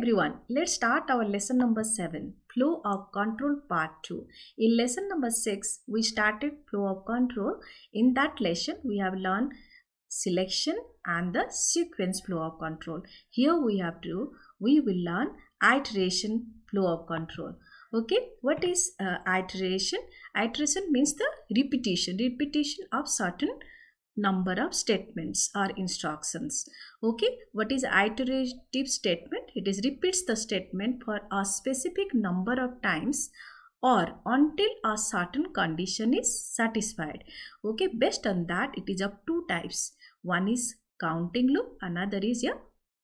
everyone, let's start our lesson number 7, Flow of Control Part 2. In lesson number 6, we started Flow of Control. In that lesson, we have learned selection and the sequence flow of control. Here we will learn iteration flow of control. Okay, what is iteration? Iteration means the repetition of certain number of statements or instructions. Okay, what is iterative statement? It is repeats the statement for a specific number of times or until a certain condition is satisfied. Okay, based on that, it is of two types. One is counting loop, another is a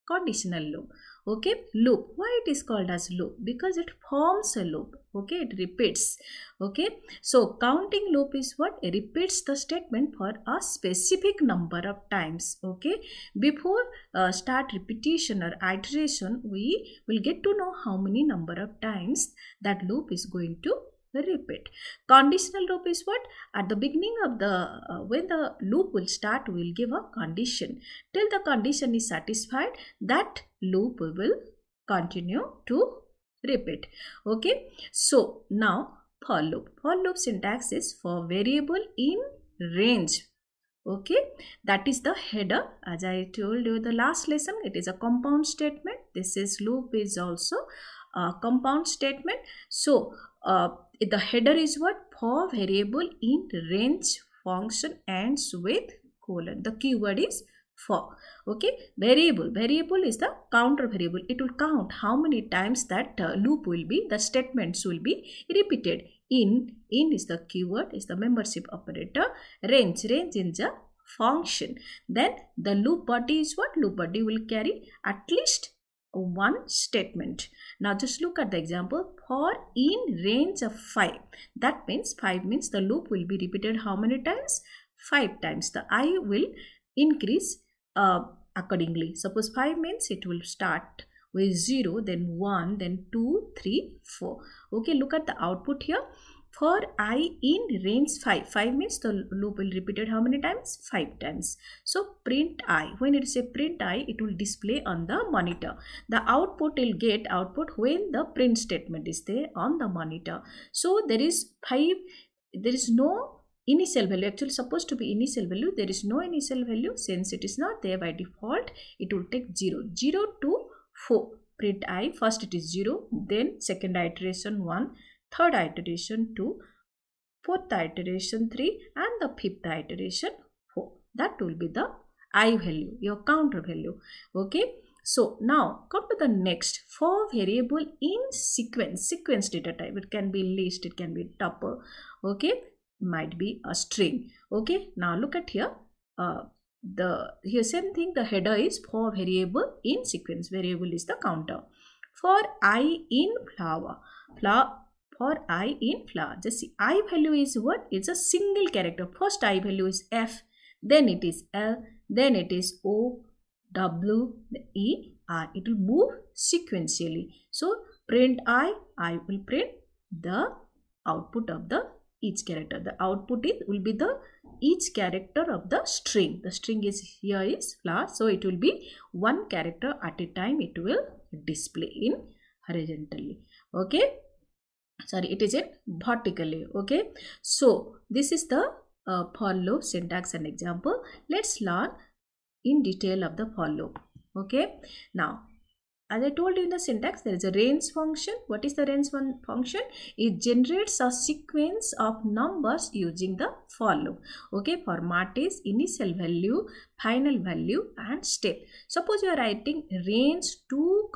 conditional loop. Okay, loop. Why it is called as loop? Because it forms a loop. Okay, it repeats. Okay, so counting loop is what? It repeats the statement for a specific number of times. Okay, before start repetition or iteration, we will get to know how many number of times that loop is going to repeat. Conditional loop is what? At the beginning of the when the loop will start, we will give a condition. Till the condition is satisfied, that loop will continue to repeat. Okay, so now for loop. For loop syntax is for variable in range. Okay, that is the header. As I told you the last lesson, it is a compound statement. This is loop is also a compound statement. So the header is what? For variable in range function ends with colon. The keyword is for. Okay, variable is the counter variable. It will count how many times that loop will be, the statements will be repeated. In is the keyword, is the membership operator. Range is a function. Then the loop body is what? Loop body will carry at least one statement. Now just look at the example. For in range of 5, that means 5 means the loop will be repeated how many times? 5 times. The I will increase accordingly. Suppose 5 means it will start with 0, then 1, then 2, 3, 4. Okay, look at the output here. For I in range 5, 5 means the loop will repeated how many times? 5 times. So print I, when it is a print I, it will display on the monitor. The output will get output when the print statement is there on the monitor. So there is 5, there is no initial value. Actually supposed to be initial value. There is no initial value. Since it is not there by default, it will take 0 to 4. Print I, first it is 0, then second iteration 1, third iteration 2, fourth iteration 3, and the fifth iteration 4. That will be the I value, your counter value. Okay, so now come to the next. For variable in sequence data type, it can be list, it can be tuple. Okay, might be a string. Okay, now look at here. Here same thing, the header is for variable in sequence. Variable is the counter. For I in flower, for I in flower, just see, I value is what? It's a single character. First I value is F, then it is L, then it is O, W, E, R. It will move sequentially. So print I will print the output of the each character. The output will be the each character of the string. The string is here is flower, so it will be one character at a time. It will display in horizontally. Okay, sorry, it is in vertically. Okay, so this is the for loop syntax and example. Let's learn in detail of the for loop. Okay, now as I told you in the syntax, there is a range function. What is the range function? It generates a sequence of numbers using the for loop. Okay, format is initial value, final value, and step. Suppose you are writing range 2,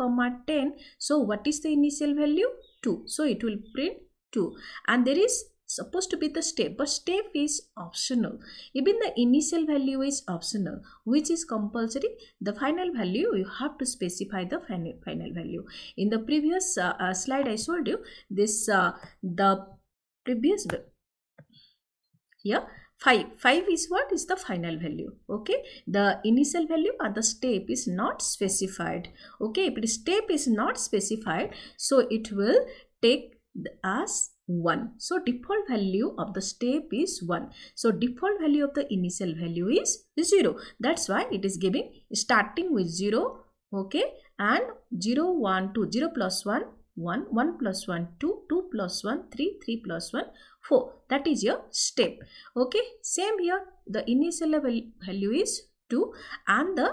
10. So what is the initial value? 2. So it will print 2. And there is supposed to be the step, but step is optional. Even the initial value is optional. Which is compulsory? The final value, you have to specify the final value. In the previous slide I showed you this, the previous here 5 is what? Is the final value. Okay, the initial value or the step is not specified. Okay, if the step is not specified, so it will take as 1. So default value of the step is 1. So default value of the initial value is 0. That's why it is giving starting with 0. Okay, and 0 1 2, 0 plus 1 1, 1 plus 1 2, 2 plus 1 3, 3 plus 1 4. That is your step. Okay, same here, the initial value is 2 and the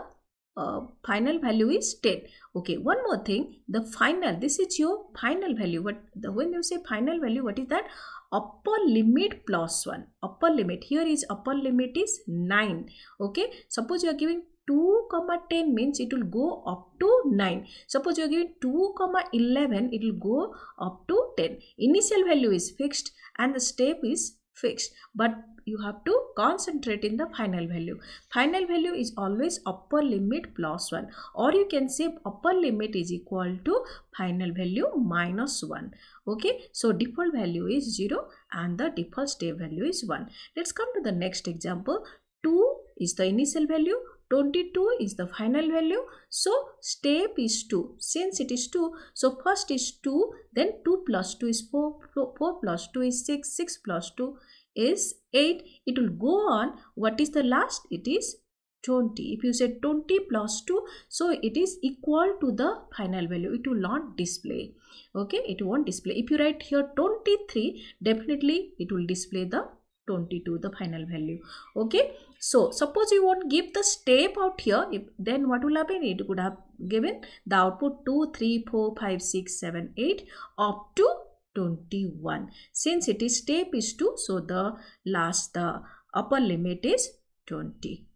final value is 10. Okay, one more thing, the final, this is your final value. But when you say final value, what is that? Upper limit plus 1. Upper limit, here is upper limit is 9. Okay, suppose you are giving 2 comma 10 means it will go up to 9. Suppose you are giving 2 comma 11, it will go up to 10. Initial value is fixed and the step is fixed, but you have to concentrate in the final value. Final value is always upper limit plus 1, or you can say upper limit is equal to final value minus 1. Okay, so default value is 0 and the default step value is 1. Let's come to the next example. 2 is the initial value, 22 is the final value, so step is 2. Since it is 2, so first is 2, then 2 plus 2 is 4, 4 plus 2 is 6, 6 plus 2 is 8. It will go on. What is the last? It is 20. If you say 20 plus 2, so it is equal to the final value. It will not display. Okay, it won't display. If you write here 23, definitely it will display the 22, the final value. Okay, so suppose you won't give the step out here, then what will happen? It could have given the output 2 3 4 5 6 7 8 up to 21. Since it is step is 2, so the upper limit is 20.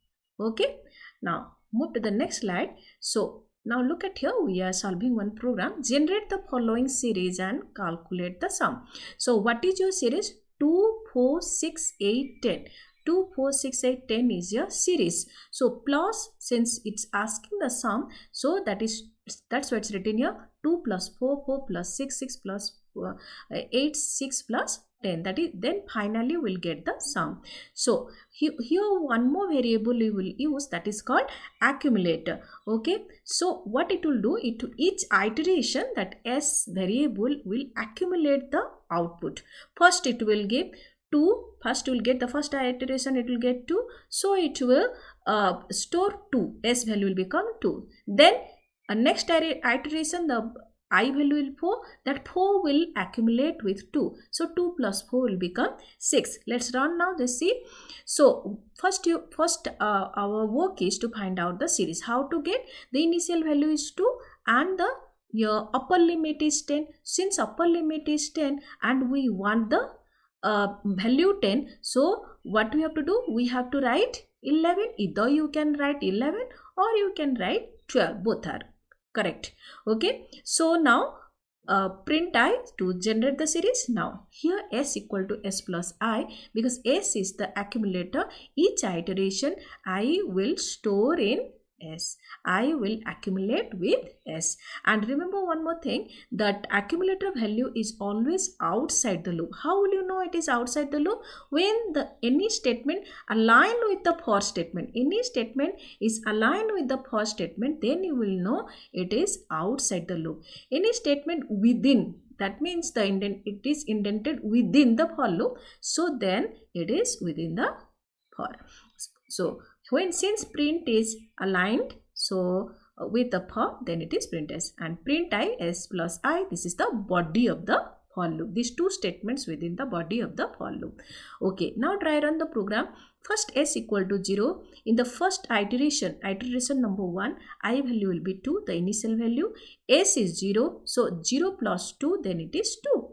Okay, now move to the next slide. So now look at here, we are solving one program. Generate the following series and calculate the sum. So what is your series? 2 4 6 8 10. 2 4 6 8 10 is your series. So plus, since it's asking the sum, so that's why it's written here 2 plus 4 4 plus 6 6 plus 8 6 plus 10. That is, then finally we'll get the sum. So here one more variable you will use, that is called accumulator. Okay, so what it will do, it each iteration, that S variable will accumulate the output. First it will give 2, first you will get the first iteration, it will get 2, so it will store 2, S value will become 2. Then next iteration, the I value will 4, that 4 will accumulate with 2, so 2 plus 4 will become 6. Let's run now, let's see. So first our work is to find out the series. How to get? The initial value is 2 and your upper limit is 10. Since upper limit is 10 and we want the value 10, so what we have to do? We have to write 11. Either you can write 11 or you can write 12. Both are correct. Okay, so now print I to generate the series. Now here S equal to S plus I, because S is the accumulator. Each iteration I will store in S. I will accumulate with S. And remember one more thing, that accumulator value is always outside the loop. How will you know it is outside the loop? When any statement aligned with the for statement, any statement is aligned with the for statement, then you will know it is outside the loop. Any statement within, that means it is indented within the for loop, so then it is within the for. So since print is aligned with the for, then it is print S, and print I S plus I, this is the body of the for loop. These two statements within the body of the for loop. Okay, now try run the program. First S equal to 0. In the first iteration number 1, I value will be 2, the initial value. S is 0, so 0 plus 2, then it is 2.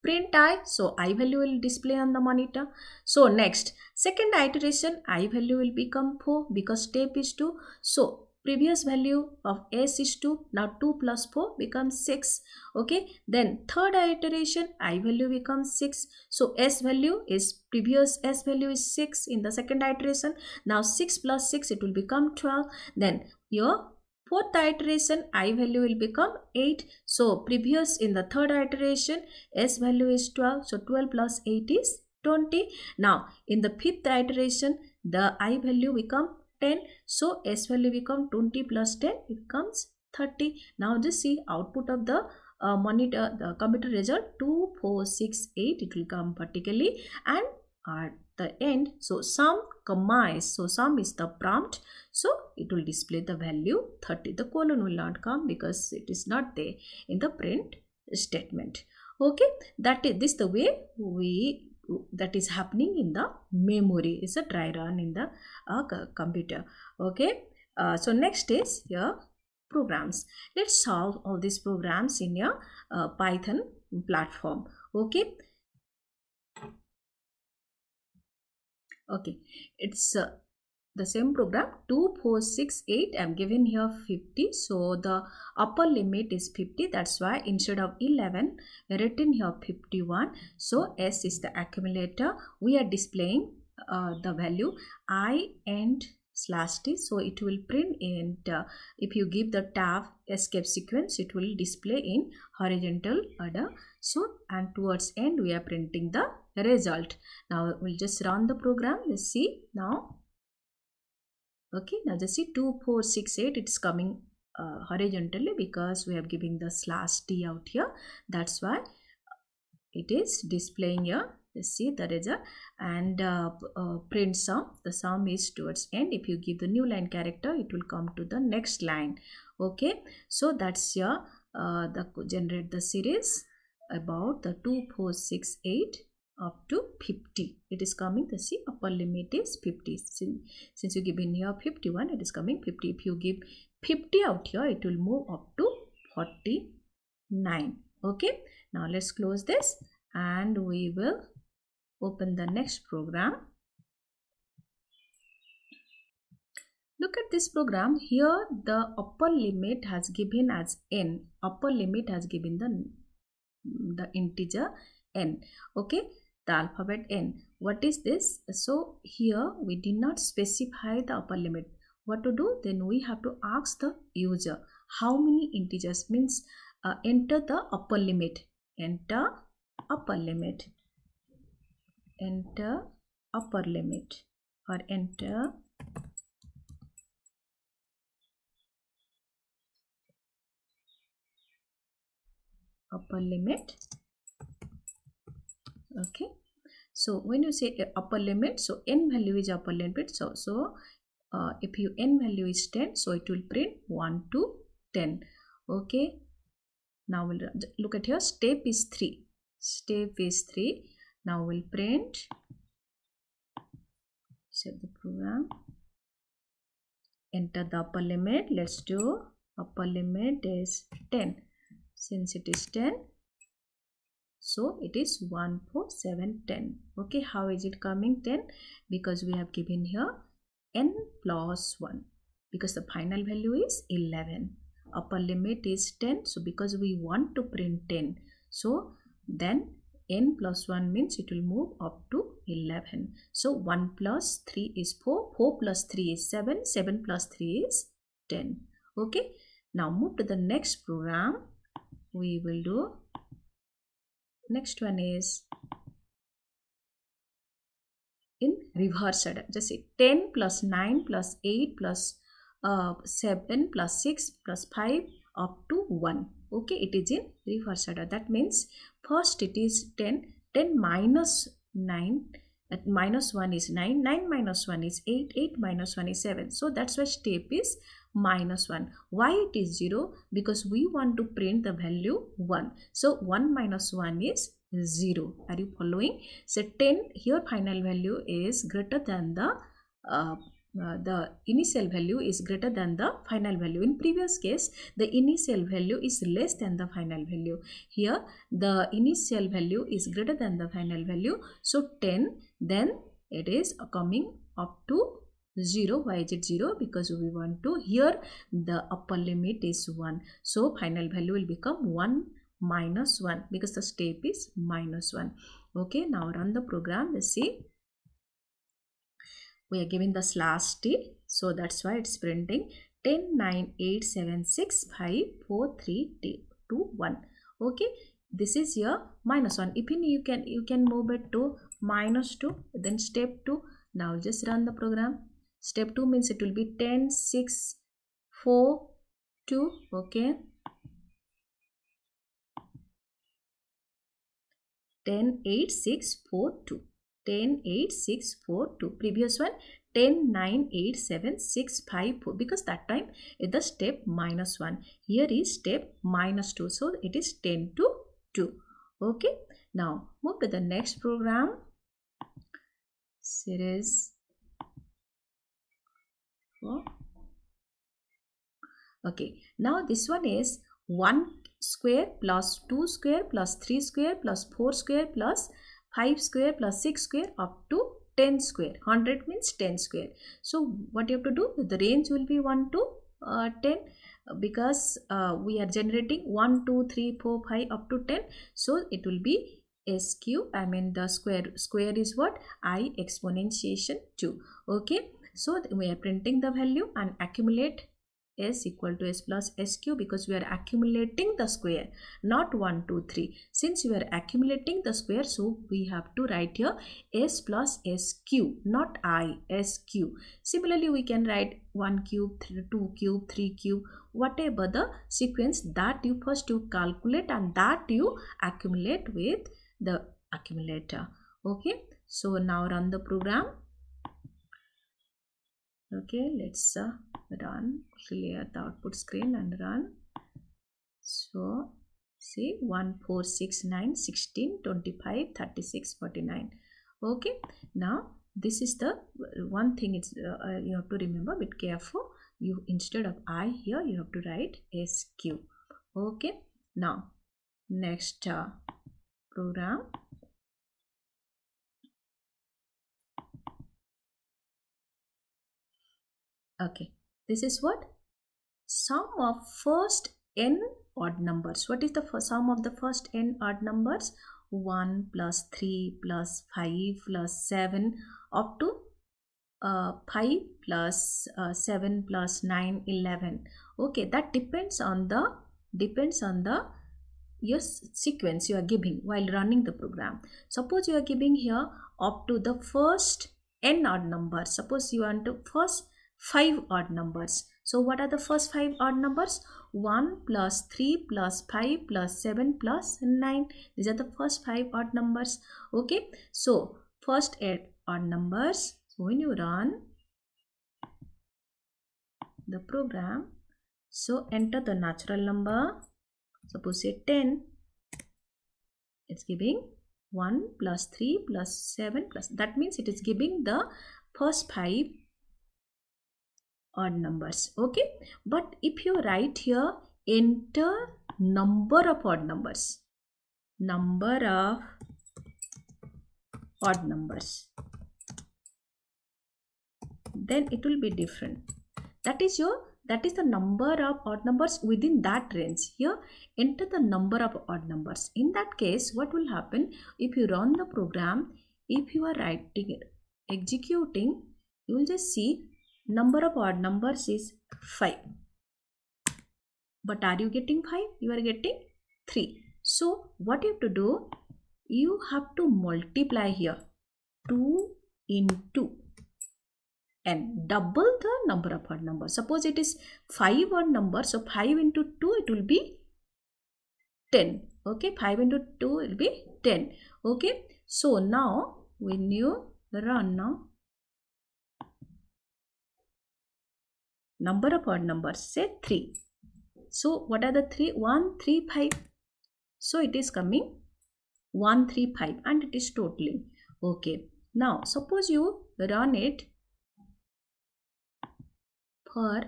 Print I, so I value will display on the monitor. So next, second iteration, I value will become 4 because step is 2. So previous value of S is 2, now 2 plus 4 becomes 6. Okay, then third iteration, I value becomes 6. So S value is, previous S value is 6 in the second iteration. Now 6 plus 6, it will become 12. Then your fourth iteration, I value will become 8. So previous in the third iteration, S value is 12. So 12 plus 8 is 20. Now in the fifth iteration, the I value become 10. So S value become 20 plus 10, it becomes 30. Now just see output of the monitor, the computer result 2 4 6 8, it will come vertically, and the end. So sum comma is, so sum is the prompt, so it will display the value 30. The colon will not come because it is not there in the print statement. Okay, that is this the way we that is happening in the memory. Is a dry run in the computer. Okay, so next is your programs. Let's solve all these programs in your Python platform. Okay, it's the same program. 2 4 6 8, I'm given here 50, so the upper limit is 50. That's why instead of 11 written here 51. So S is the accumulator. We are displaying the value I and slash t, so it will print in if you give the tab escape sequence, it will display in horizontal order. So and towards end we are printing the result. Now we'll just run the program. Let's see now. Okay, now just see 2 4 6 8, it's coming horizontally because we have given the slash t out here. That's why it is displaying here. Let's see the result and print sum. The sum is towards end. If you give the new line character, it will come to the next line. Okay, so that's your the generate the series about the 2 4 6 8 up to 50. It is coming. The see upper limit is 50. Since you give in here 51, it is coming 50. If you give 50 out here, it will move up to 49. Okay, now let's close this and we will open the next program. Look at this program. Here the upper limit has given as n. Upper limit has given the integer n. Okay, the alphabet n. What is this? So here we did not specify the upper limit. What to do? Then we have to ask the user how many integers, means enter the upper limit. Enter upper limit. Enter upper limit or enter upper limit. Okay, so when you say upper limit, so n value is upper limit. So if you n value is 10, so it will print 1 to 10. Okay, now we'll look at here. Step is 3. Step is 3. Now we'll print. Set the program. Enter the upper limit. Let's do upper limit is 10. Since it is 10, so it is 1 4 7 10. Okay, how is it coming 10? Because we have given here n plus 1, because the final value is 11. Upper limit is 10, so because we want to print 10, so then n plus 1 means it will move up to 11. So 1 plus 3 is 4, 4 plus 3 is 7, 7 plus 3 is 10. Okay, now move to the next program. We will do next one is in reverse order. Just say 10 plus 9 plus 8 plus 7 plus 6 plus 5 up to 1. Okay, it is in reverse order. That means first it is 10, 10 minus 9, minus 1 is 9, 9 minus 1 is 8, 8 minus 1 is 7. So that's why step is minus 1. Why it is 0? Because we want to print the value 1. So 1 minus 1 is 0. Are you following? So 10 here final value is greater than the initial value is greater than the final value. In previous case, the initial value is less than the final value. Here the initial value is greater than the final value. So 10, then it is coming up to 0. Why is it 0? Because we want to, here the upper limit is 1. So final value will become 1 minus 1 because the step is minus 1. Okay, now run the program. Let's see. We are giving the slash t, so that's why it's printing 10 9 8 7 6 5 4 3 2 1. Okay, this is your minus 1. If you can move it to minus 2, then step 2. Now just run the program. Step 2 means it will be 10 6 4 2. Okay, 10 8 6 4 2. 10, 8, 6, 4, 2. Previous one 10, 9, 8, 7, 6, 5, 4. Because that time is the step -1. Here is step -2. So it is 10 to 2. Okay. Now move to the next program. Series 4. Okay. Now this one is 1 square plus 2 square plus 3 square plus 4 square plus 5 square plus 6 square up to 10 square. 100 means 10 square. So what you have to do? The range will be 1 to 10 because we are generating 1, 2, 3, 4, 5 up to 10. So it will be s cube. I mean the square is what? I exponentiation 2. Okay. So we are printing the value and accumulate s equal to s plus s cube because we are accumulating the square, not 1, 2, 3. Since we are accumulating the square, so we have to write here s plus s cube, not I, s cube. Similarly, we can write 1 cube, 2 cube, 3 cube, whatever the sequence that you first you calculate and that you accumulate with the accumulator. Okay, so now run the program. Okay, let's run, clear the output screen and run. So see 1, 4, 6, 9, 16, 25, 36, 49. Okay, now this is the one thing it's you have to remember, be careful. You instead of I here you have to write s cube. Okay, now next program. Okay, this is what? Sum of first n odd numbers. What is the sum of the first n odd numbers? 1 plus 3 plus 5 plus 7 up to 5 plus 7 plus 9, 11. Okay, that depends on the your sequence you are giving while running the program. Suppose you are giving here up to the first n odd numbers. Suppose you want to first 5 odd numbers. So what are the first 5 odd numbers? 1 plus 3 plus 5 plus 7 plus 9. These are the first 5 odd numbers. Okay. So first 8 odd numbers. So when you run the program, so enter the natural number. Suppose say 10. It's giving 1 plus 3 plus 7 plus. That means it is giving the first 5 odd numbers. Okay, but if you write here enter number of odd numbers, number of odd numbers, then it will be different. That is the number of odd numbers within that range. Here enter the number of odd numbers. In that case, what will happen if you run the program? If you are writing it, executing, you will just see number of odd numbers is 5. But are you getting 5? You are getting 3. So what you have to do? You have to multiply here 2 into n, double the number of odd numbers. Suppose it is 5 odd numbers, so 5 into 2 it will be 10. Okay, 5 into 2 will be 10. Okay, so now when you run now, number of odd numbers, say 3. So what are the 3? 1, 3, 5. So it is coming 1, 3, 5 and it is totaling. Okay. Now suppose you run it for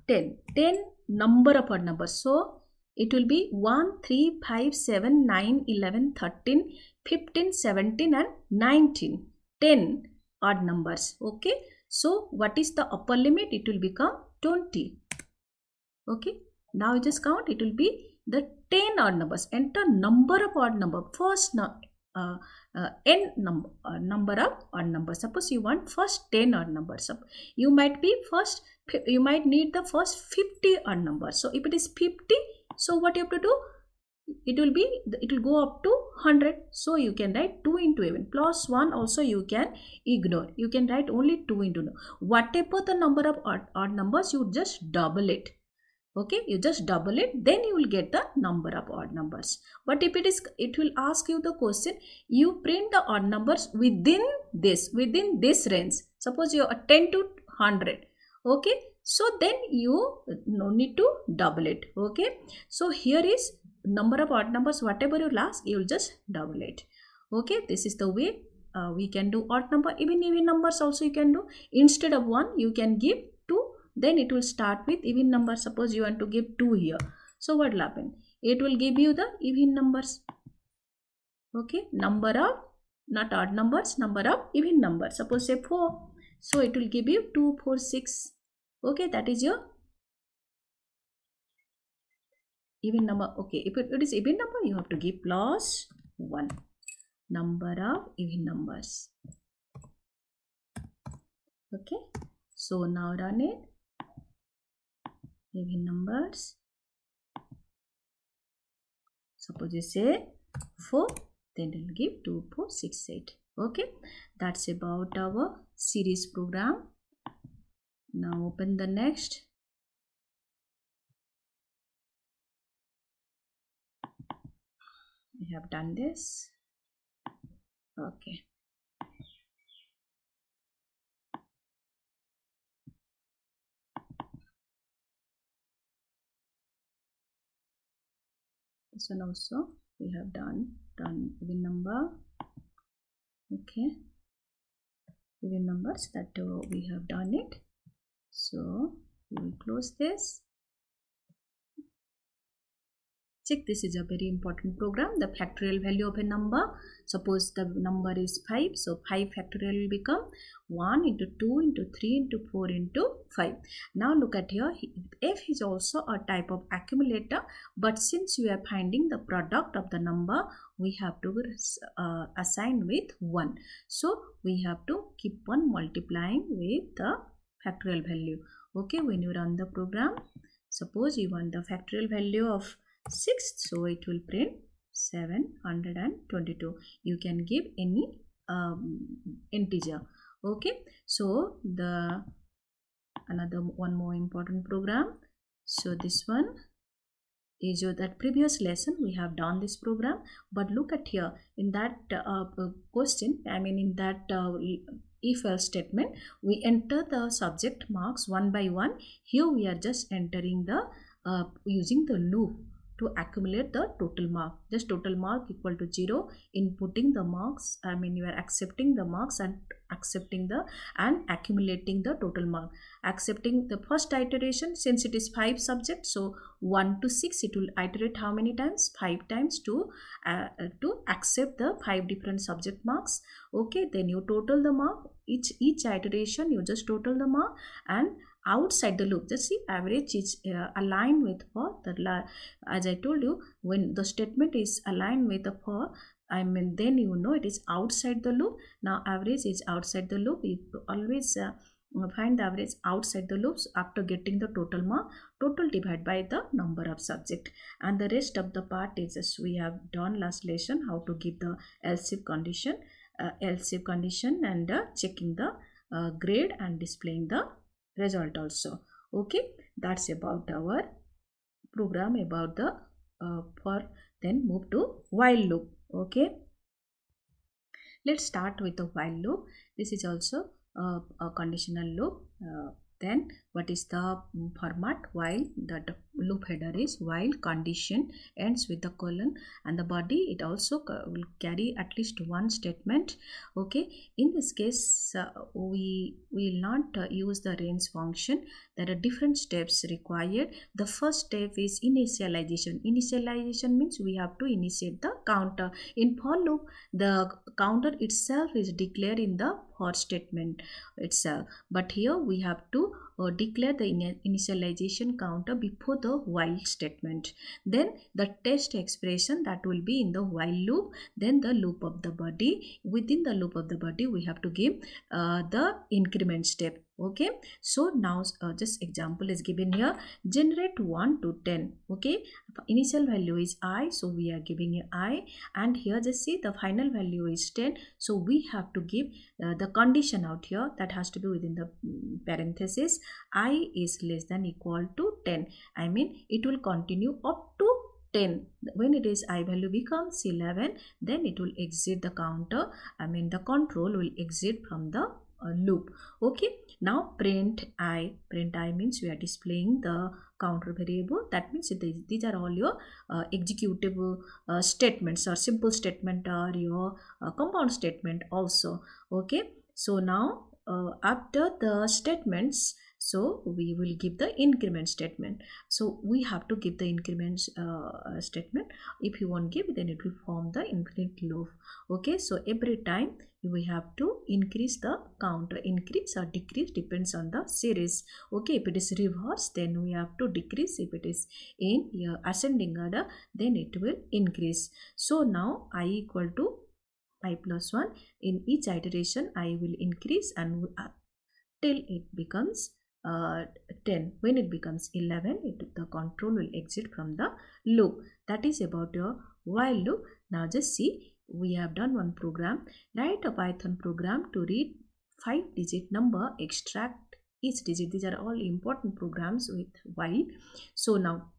10. 10 number of odd numbers. So it will be 1, 3, 5, 7, 9, 11, 13, 15, 17 and 19. 10 odd numbers. Okay. So what is the upper limit? It will become 20. Okay. Now you just count. It will be the 10 odd numbers. Enter number of odd number. First n number of odd numbers. Suppose you want first 10 odd numbers. You might need the first 50 odd numbers. So if it is 50, so what you have to do? It will go up to 100. So you can write 2 into 11 plus 1 also you can ignore. You can write only 2 into 9. Whatever the number of odd numbers, you just double it. Okay, you just double it, then you will get the number of odd numbers. But if it will ask you the question, you print the odd numbers within this range. Suppose you are 10 to 100. Okay, so then you no need to double it. Okay, so here is number of odd numbers, whatever you ask, you will just double it. Okay, this is the way we can do odd number. Even numbers also you can do. Instead of 1, you can give 2. Then it will start with even number. Suppose you want to give 2 here, so what will happen? It will give you the even numbers. Okay, number of, not odd numbers, number of even numbers. Suppose say 4, so it will give you 2, 4, 6. Okay, that is your even number. Okay, if it is even number, you have to give plus 1, number of even numbers. Okay, so now run it. Even numbers. Suppose you say 4, then it will give 2, 4, 6, 8. Okay, that's about our series program. Now open the next. We have done this. Okay. This one also we have done even number. Okay, even numbers, that we have done it. So we will close this. Check, this is a very important program, the factorial value of a number. Suppose the number is 5, so 5 factorial will become 1 into 2 into 3 into 4 into 5. Now look at here, f is also a type of accumulator, but since we are finding the product of the number, we have to assign with 1. So we have to keep on multiplying with the factorial value. Okay, when you run the program, suppose you want the factorial value of 6, so it will print 722. You can give any integer. Okay, so the another one more important program. So this one is that previous lesson we have done this program, but look at here in that question, I mean in that if else statement, we enter the subject marks one by one. Here we are just entering the using the loop to accumulate the total mark. Just total mark equal to 0, inputting the marks, I mean you are accepting the marks and accepting the and accumulating the total mark. Accepting the first iteration, since it is 5 subjects, so 1 to 6 it will iterate how many times? 5 times to accept the 5 different subject marks. Okay, then you total the mark, each iteration you just total the mark, and outside the loop, just see average is aligned with for the, as I told you, when the statement is aligned with the for, I mean then you know it is outside the loop. Now average is outside the loop. You always find the average outside the loops after getting the total mark. Total divide by the number of subject, and the rest of the part is as we have done last lesson, how to give the else if condition, and checking the grade and displaying the result also. Okay, that's about our program about the for. Then move to while loop. Okay, let's start with the while loop. This is also a conditional loop. Then what is the format? While the loop header is while, condition ends with the colon, and the body it also will carry at least one statement. Okay, in this case we will not use the range function. There are different steps required. The first step is initialization. Initialization means we have to initiate the counter. In for loop, the counter itself is declared in the for statement itself, but here we have to declare the initialization counter before the while statement. Then the test expression that will be in the while loop. Then the loop of the body. Within the loop of the body we have to give the increment step. Okay, so now just example is given here. Generate 1 to 10. Okay, initial value is I, so we are giving a I, and here just see the final value is 10, so we have to give the condition out here that has to be within the parenthesis. I is less than equal to 10. I mean it will continue up to 10. When it is I value becomes 11, then it will exit the counter. I mean the control will exit from the loop. Okay, now print I. Print I means we are displaying the counter variable. That means these are all your executable statements, or simple statement, or your compound statement also. Okay, so now after the statements, so we will give the increment statement. So we have to give the increment statement. If you won't give, then it will form the infinite loop. Okay, so every time we have to increase the counter. Increase or decrease depends on the series. Okay, if it is reverse, then we have to decrease. If it is in ascending order, then it will increase. So now I equal to I plus 1. In each iteration I will increase and till it becomes 10. When it becomes 11, the control will exit from the loop. That is about your while loop. Now just see, we have done one program. Write a Python program to read 5-digit number, extract each digit. These are all important programs with while. So now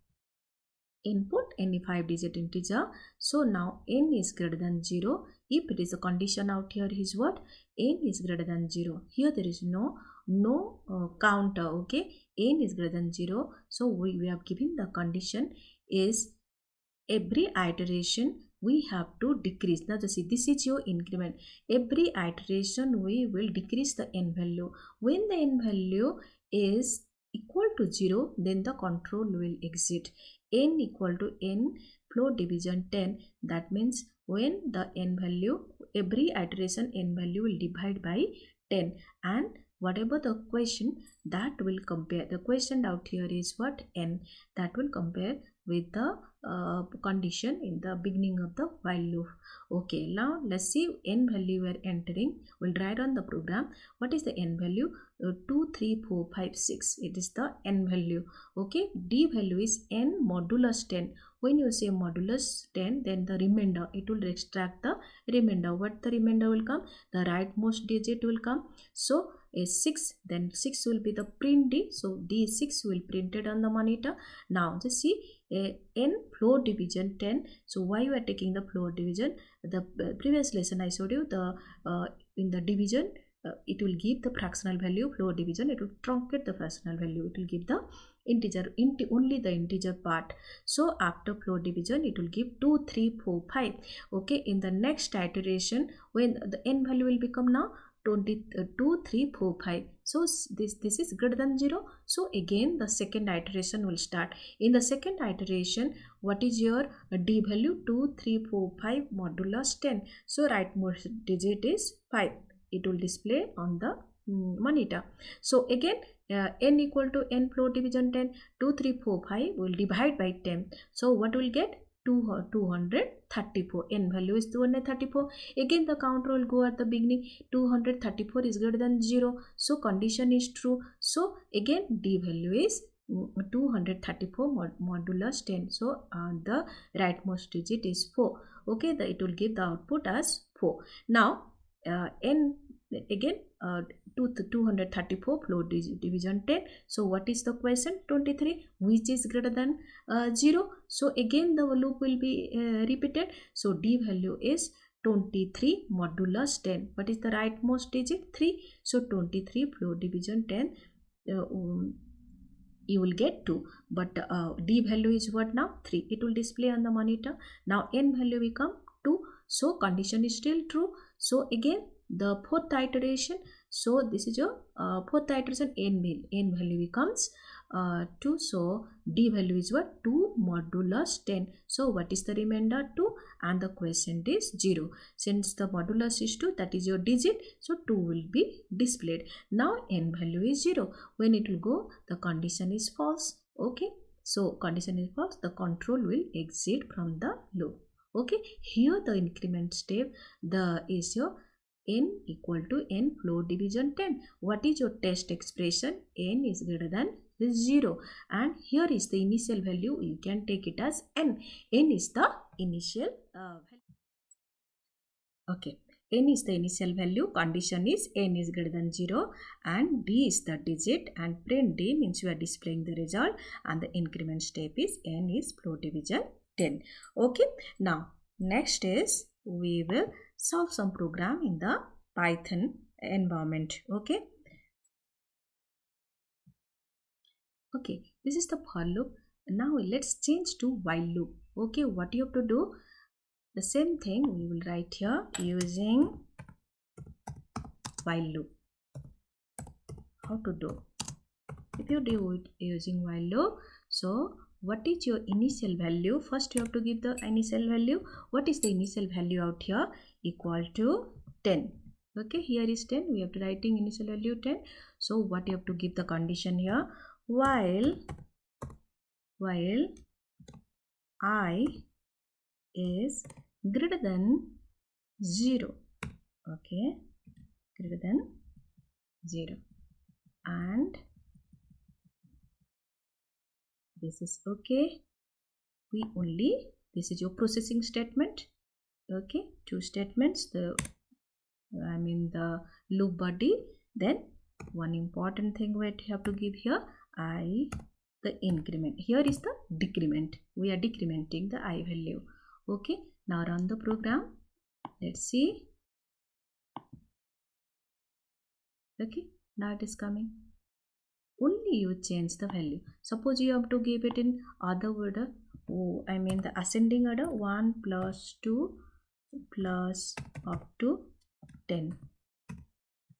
input any 5-digit integer. So now n is greater than 0. If it is a condition out here is what? N is greater than 0. Here there is no counter. Okay, n is greater than 0. So we have given the condition is every iteration we have to decrease. Now just see, this is your increment. Every iteration we will decrease the n value. When the n value is equal to 0, then the control will exit. N equal to n float division 10. That means when the n value, every iteration n value will divide by 10, and whatever the question, that will compare. The question out here is what? N. That will compare with the condition in the beginning of the while loop. Okay, now let's see n value we are entering. We'll write on the program. What is the n value? 2, 3, 4, 5, 6. It is the n value. Okay, d value is n modulus 10. When you say modulus 10, then the remainder, it will extract the remainder. What the remainder will come? The rightmost digit will come. So is 6, then 6 will be the print d. So d6 will printed on the monitor. Now just see, n float division 10. So why you are taking the float division? The previous lesson I showed you, the in the division it will give the fractional value. Float division, it will truncate the fractional value. It will give the integer, only the integer part. So after float division, it will give 2, 3, 4, 5. Okay, in the next iteration, when the n value will become now 2, 3, 4, 5. So this is greater than 0. So again the second iteration will start. In the second iteration, what is your d value? 2, 3, 4, 5 modulus 10. So rightmost digit is 5. It will display on the monitor. So again n equal to n float division 10. 2, 3, 4, 5 will divide by 10. So what will get? 234. N value is 234. Again the counter will go at the beginning. 234 is greater than 0. So condition is true. So again d value is 234 modulus 10. So the rightmost digit is 4. Okay, it will give the output as 4. Now n again 234 float division 10. So what is the question? 23, which is greater than 0. So again the loop will be repeated. So d value is 23 modulus 10. What is the rightmost digit? 3. So 23 float division 10, you will get 2, but d value is what now? 3. It will display on the monitor. Now n value become 2. So condition is still true. So again the fourth iteration, so this is your fourth iteration, n value becomes 2. So d value is what? 2 modulus 10. So what is the remainder? 2, and the quotient is 0. Since the modulus is 2, that is your digit, so 2 will be displayed. Now n value is 0. When it will go, the condition is false. Okay, so condition is false, the control will exit from the loop. Okay, here the increment step, the is your n equal to n floor division 10. What is your test expression? N is greater than 0, and here is the initial value. You can take it as n. N is the initial value. Okay, n is the initial value. Condition is n is greater than 0 and d is the digit, and print d means you are displaying the result, and the increment step is n is floor division 10. Okay, now next is we will solve some program in the Python environment. Okay, this is the for loop. Now let's change to while loop. Okay, what you have to do? The same thing we will write here using while loop. How to do? If you do it using while loop, so what is your initial value? First you have to give the initial value. What is the initial value out here? Equal to 10. Okay, here is 10. We have to writing initial value 10. So what you have to give the condition here? While I is greater than 0. Okay, greater than 0, and this is okay. This is your processing statement. Okay, two statements, the loop body. Then one important thing we have to give here, the increment. Here is the decrement. We are decrementing the I value. Okay, now run the program. Let's see. Okay, now it is coming. Only you change the value. Suppose you have to give it in other order. The ascending order, 1 plus 2 plus up to 10.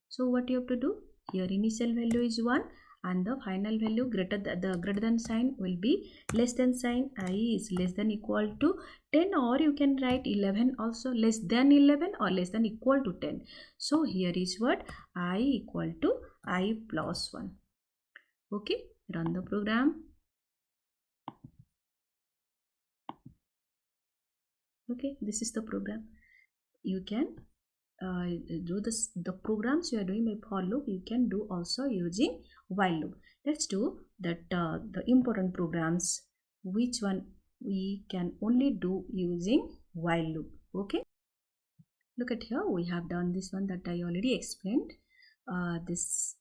So what you have to do? Here initial value is 1 and the final value greater than sign will be less than sign. I is less than equal to 10, or you can write 11 also, less than 11 or less than equal to 10. So here is what? I equal to I plus 1. Okay, run the program. Okay, this is the program. You can do the programs you are doing by for loop. You can do also using while loop. Let's do that the important programs, which one we can only do using while loop. Okay, look at here. We have done this one that I already explained. This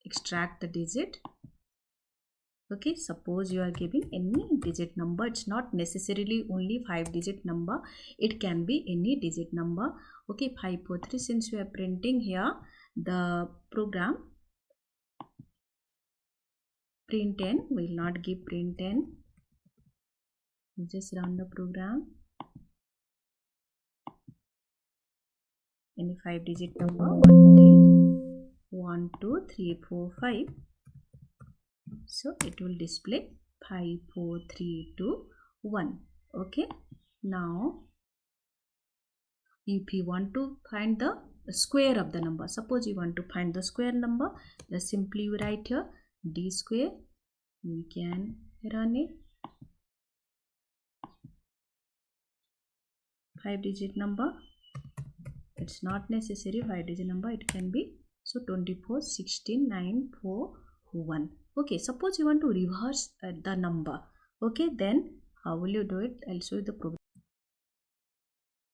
extract the digit. Okay, suppose you are giving any digit number. It's not necessarily only 5-digit number. It can be any digit number. Okay, 543, since we are printing here the program print n, we will not give print n. Just run the program. Any 5-digit number, 1 2 3 4 5. So it will display 5 4 3 2 1. Okay, now if you want to find the square of the number, suppose you want to find the square number, just simply you write here d square. We can run it. 5-digit number, it's not necessary 5-digit number, it can be. So 24 16 9 4 1. Okay, suppose you want to reverse the number. Okay, then how will you do it? I'll show you the program.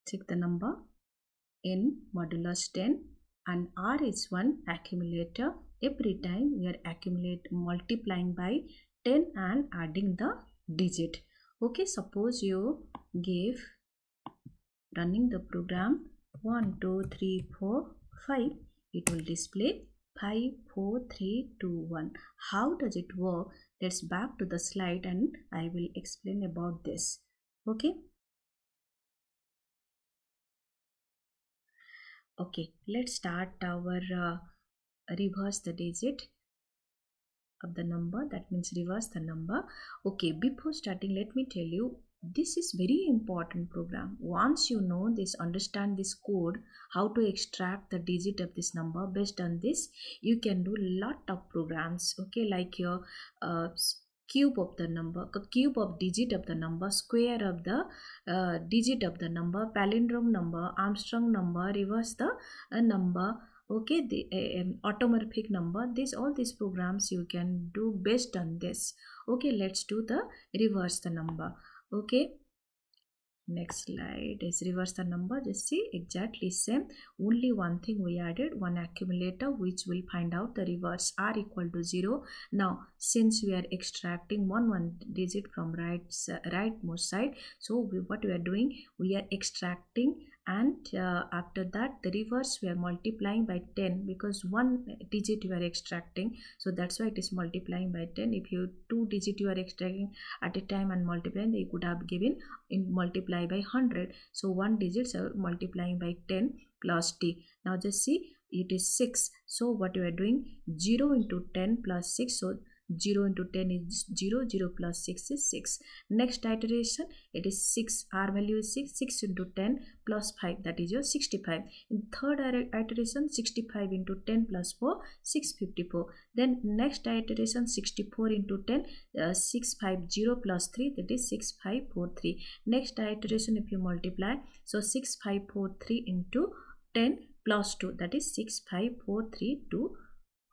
Check the number n modulus 10 and r is one accumulator. Every time we are multiplying by 10 and adding the digit. Okay, suppose you give running the program 1 2 3 4 5, it will display 5 4 3 2 1. How does it work? Let's back to the slide and I will explain about this. Okay, let's start our reverse the digit of the number. That means reverse the number. Okay, before starting, let me tell you, this is very important program. Once you know this, understand this code, how to extract the digit of this number, based on this you can do lot of programs. Okay, like your cube of the number, cube of digit of the number, square of the digit of the number, palindrome number, Armstrong number, reverse the number, okay, the automorphic number. This all these programs you can do based on this. Okay, let's do the reverse the number. Okay, next slide is reverse the number. Just see, exactly same, only one thing we added, one accumulator which will find out the reverse, r equal to 0. Now since we are extracting one digit from rightmost side, so what we are doing, we are extracting, and after that the reverse we are multiplying by 10, because one digit you are extracting, so that's why it is multiplying by 10. If you two digit you are extracting at a time and multiplying, they could have given in multiply by 100. So one digits are multiplying by 10 plus t. Now just see, it is 6. So what you are doing, 0 into 10 plus 6. So 0 into 10 is 0, 0 plus 6 is 6. Next iteration, it is 6, r value is 6, 6 into 10 plus 5, that is your 65. In third iteration, 65 into 10 plus 4, 654. Then next iteration, 64 into 10, 650 plus 3, that is 6543. Next iteration, if you multiply, so 6543 into 10 plus 2, that is 65432.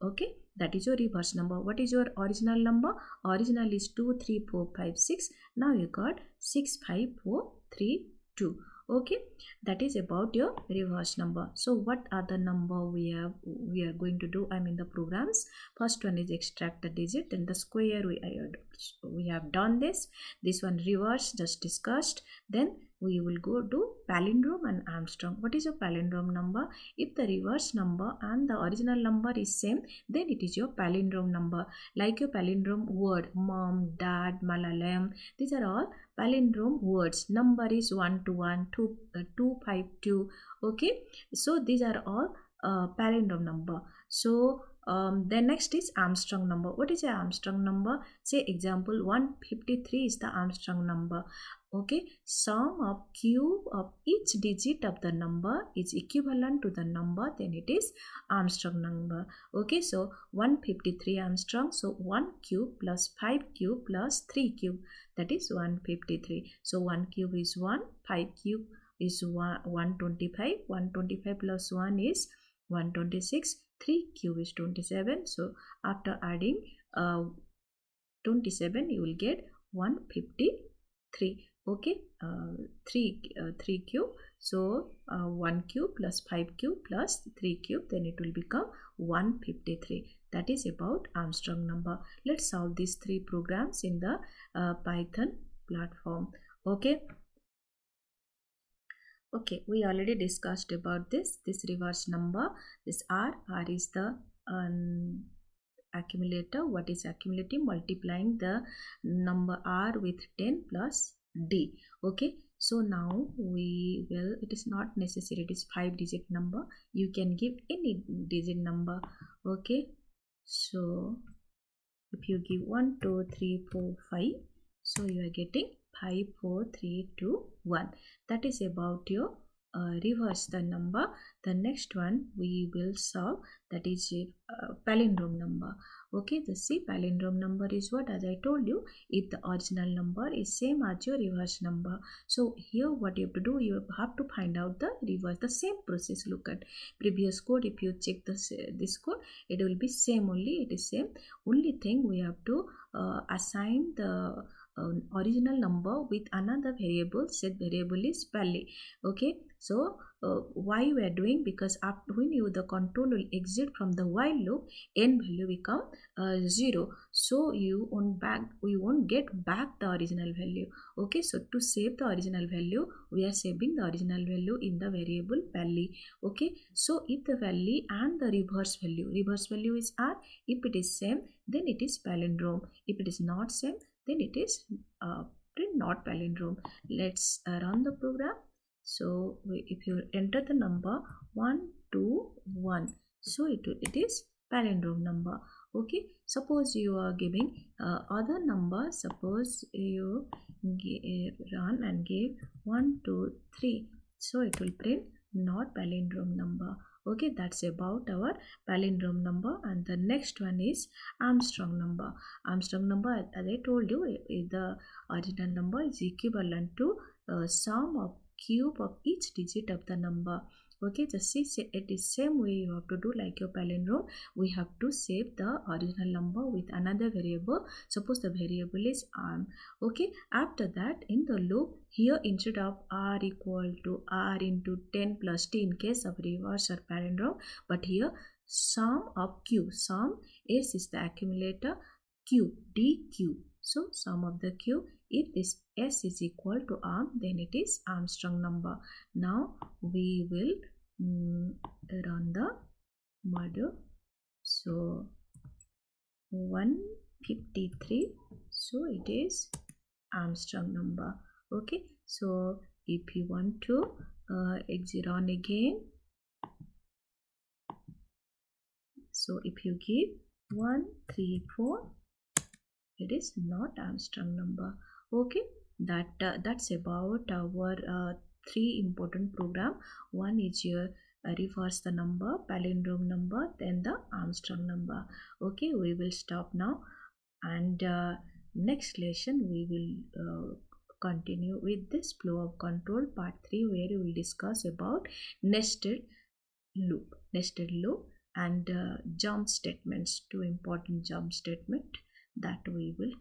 Okay, that is your reverse number. What is your original number? Original is 23456. Now you got 65432. Okay, that is about your reverse number. So what are the number we are going to do? I mean the programs. First one is extract the digit, then the square we have done this. This one reverse just discussed. Then we will go to palindrome and Armstrong. What is your palindrome number? If the reverse number and the original number is same, then it is your palindrome number. Like your palindrome word, mom, dad, Malayalam, these are all palindrome words. Number is 121, 252. Okay, so these are all palindrome number. So then next is Armstrong number. What is your Armstrong number? Say example 153 is the Armstrong number. Okay, sum of cube of each digit of the number is equivalent to the number, then it is Armstrong number. Okay, so 153 Armstrong, so 1 cube plus 5 cube plus 3 cube, that is 153. So 1 cube is 1, 5 cube is 125, 125 plus 1 is 126, 3 cube is 27. So after adding 27, you will get 153. Okay, 3 cube. So 1 cube plus 5 cube plus 3 cube, then it will become 153. That is about Armstrong number. Let's solve these three programs in the Python platform. Okay. Okay, we already discussed about this reverse number. This r is the accumulator. What is accumulating? Multiplying the number r with 10 plus d. Okay, so now we will, it is not necessary, it is 5-digit number, you can give any digit number. Okay, so if you give 1 2 3 4 5, so you are getting 5 4 3 2 1. That is about your reverse the number. The next one we will solve, that is palindrome number. Okay, the see palindrome number is what? As I told you, if the original number is same as your reverse number. So here what you have to do, you have to find out the reverse, the same process. Look at previous code. If you check this code, it will be same only. It is same. Only thing we have to assign the original number with another variable. Set variable is pally. Okay, so why we are doing, because after when you the control will exit from the while loop, n value become 0, so we won't get back the original value. Okay, so to save the original value, we are saving the original value in the variable pally. Okay, so if the value and the reverse value is r, if it is same, then it is palindrome. If it is not same, then it is not palindrome. Let's run the program. So if you enter the number 121, so it is palindrome number. Okay, suppose you are giving other number. Suppose you run and give 1 2 3, so it will print not palindrome number. Okay, that's about our palindrome number. And the next one is Armstrong number. Armstrong number, as I told you, the original number is equivalent to sum of cube of each digit of the number. Okay, just see it is same way you have to do like your palindrome. We have to save the original number with another variable. Suppose the variable is arm. Okay, after that in the loop, here instead of r equal to r into 10 plus t in case of reverse or palindrome, but here sum of q, sum s is the accumulator, q dq. So sum of the q, if this s is equal to arm, then it is Armstrong number. Now we will run the module. So 153, so it is Armstrong number. Okay, so if you want to exit on again, so if you give 134, it is not Armstrong number. Okay, that's about our three important program. One is your reverse the number, palindrome number, then the Armstrong number. Okay, we will stop now, and next lesson we will continue with this flow of control part 3, where we will discuss about nested loop and jump statements, two important jump statement that we will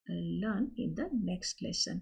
learn in the next lesson.